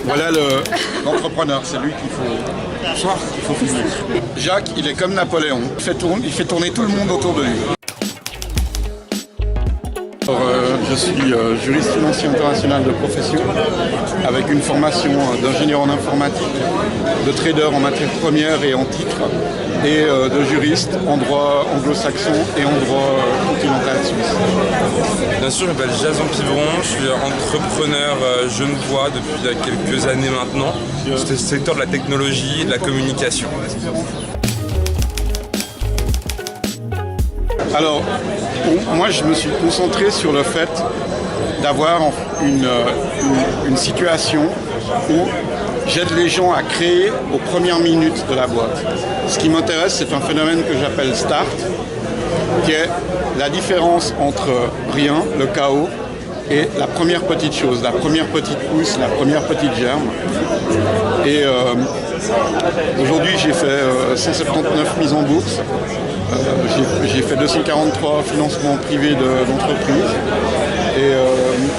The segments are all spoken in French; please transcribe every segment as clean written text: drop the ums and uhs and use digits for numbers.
Voilà l'entrepreneur, c'est lui qu'il faut filmer. Jacques, il est comme Napoléon, il fait tourner tout le monde autour de lui. Alors, je suis juriste financier international de profession, avec une formation d'ingénieur en informatique, de trader en matières premières et en titres, et de juriste en droit anglo-saxon et en droit continental suisse. Bien sûr, je m'appelle Jason Pivron, je suis entrepreneur genevois depuis quelques années maintenant, dans le secteur de la technologie et de la communication. Alors, moi je me suis concentré sur le fait d'avoir une situation où j'aide les gens à créer aux premières minutes de la boîte. Ce qui m'intéresse, c'est un phénomène que j'appelle START, qui est la différence entre rien, le chaos, et la première petite chose, la première petite pousse, la première petite germe. Et aujourd'hui, j'ai fait 179 mises en bourse. J'ai fait 243 financements privés d'entreprises. Et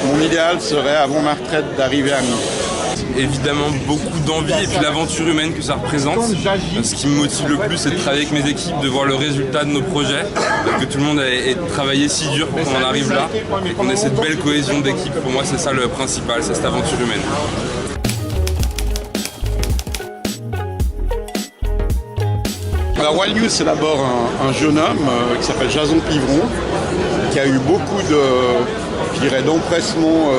mon idéal serait, avant ma retraite, d'arriver à 1000. Évidemment beaucoup d'envie et puis l'aventure humaine que ça représente. Ce qui me motive le plus, c'est de travailler avec mes équipes, de voir le résultat de nos projets, que tout le monde ait travaillé si dur pour qu'on en arrive là et qu'on ait cette belle cohésion d'équipe. Pour moi, c'est ça le principal, c'est cette aventure humaine. Alors Wild News, c'est d'abord un jeune homme qui s'appelle Jason Pivron, qui a eu beaucoup d'empressement,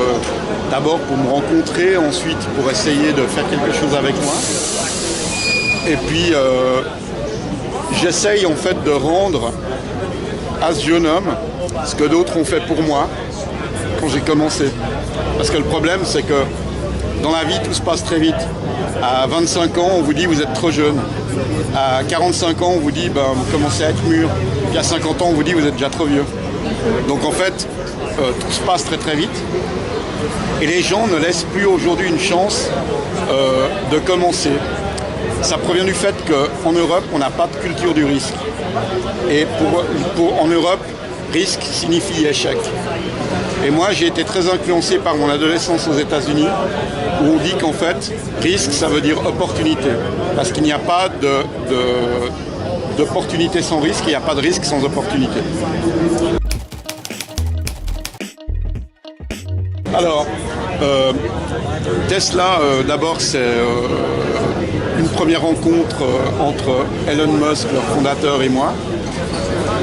d'abord pour me rencontrer, ensuite pour essayer de faire quelque chose avec moi. Et puis j'essaye en fait de rendre à ce jeune homme ce que d'autres ont fait pour moi quand j'ai commencé. Parce que le problème, c'est que dans la vie, tout se passe très vite. À 25 ans, on vous dit vous êtes trop jeune. À 45 ans, on vous dit vous commencez à être mûr. Puis à 50 ans, on vous dit vous êtes déjà trop vieux. Donc en fait, tout se passe très très vite. Et les gens ne laissent plus aujourd'hui une chance de commencer. Ça provient du fait qu'en Europe, on n'a pas de culture du risque. Et en Europe, risque signifie échec. Et moi, j'ai été très influencé par mon adolescence aux États-Unis, où on dit qu'en fait, risque, ça veut dire opportunité. Parce qu'il n'y a pas d'opportunité sans risque, il n'y a pas de risque sans opportunité. Alors, Tesla, d'abord, c'est une première rencontre entre Elon Musk, leur fondateur, et moi.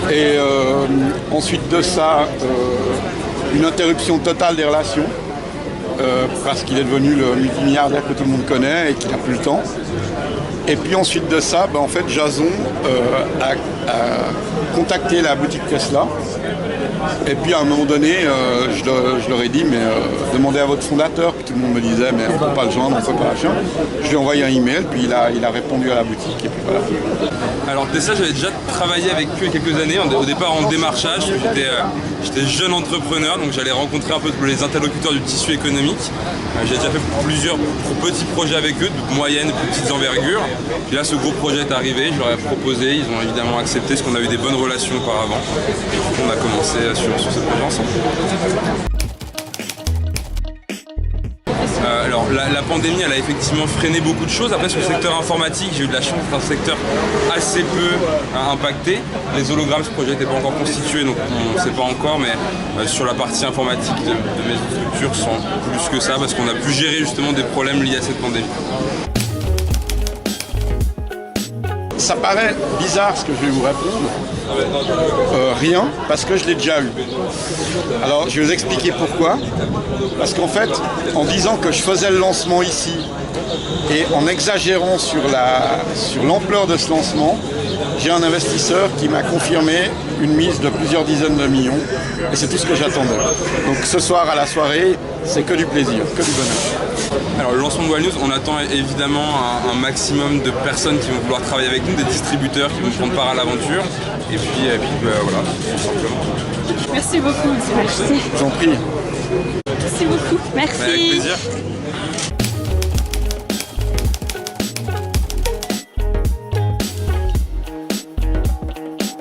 Et ensuite de ça, une interruption totale des relations, parce qu'il est devenu le multimilliardaire que tout le monde connaît et qu'il n'a plus le temps. Et puis ensuite de ça, en fait, Jason a contacté la boutique Tesla. Et puis à un moment donné, je leur ai dit, mais demandez à votre fondateur. Puis tout le monde me disait, mais on ne peut pas le joindre, on ne peut pas machin. Je lui ai envoyé un email, puis il a répondu à la boutique, et puis voilà. Alors Tesla, j'avais déjà travaillé avec eux il y a quelques années, au départ en démarchage. J'étais jeune entrepreneur, donc j'allais rencontrer un peu les interlocuteurs du tissu économique. J'ai déjà fait plusieurs petits projets avec eux, de moyennes et plus petites envergures. Puis là, ce gros projet est arrivé, je leur ai proposé, ils ont évidemment accepté, parce qu'on a eu des bonnes relations auparavant. Et du coup, on a commencé sur ce projet ensemble. Alors la pandémie, elle a effectivement freiné beaucoup de choses. Après, sur le secteur informatique, j'ai eu de la chance d'être un secteur assez peu impacté. Les hologrammes, ce projet n'était pas encore constitué, donc on ne sait pas encore, mais sur la partie informatique de mes structures, sans plus que ça, parce qu'on a pu gérer justement des problèmes liés à cette pandémie. Ça paraît bizarre ce que je vais vous répondre. Rien, parce que je l'ai déjà eu. Alors, je vais vous expliquer pourquoi. Parce qu'en fait, en disant que je faisais le lancement ici et en exagérant sur l'ampleur de ce lancement, j'ai un investisseur qui m'a confirmé une mise de plusieurs dizaines de millions. Et c'est tout ce que j'attendais. Donc ce soir à la soirée, c'est que du plaisir, que du bonheur. Alors le lancement de Wild News, on attend évidemment un maximum de personnes qui vont vouloir travailler avec nous, des distributeurs qui vont prendre part à l'aventure. Et puis voilà, tout simplement. Merci beaucoup, monsieur. Je vous en prie. Merci beaucoup. Merci. Avec plaisir.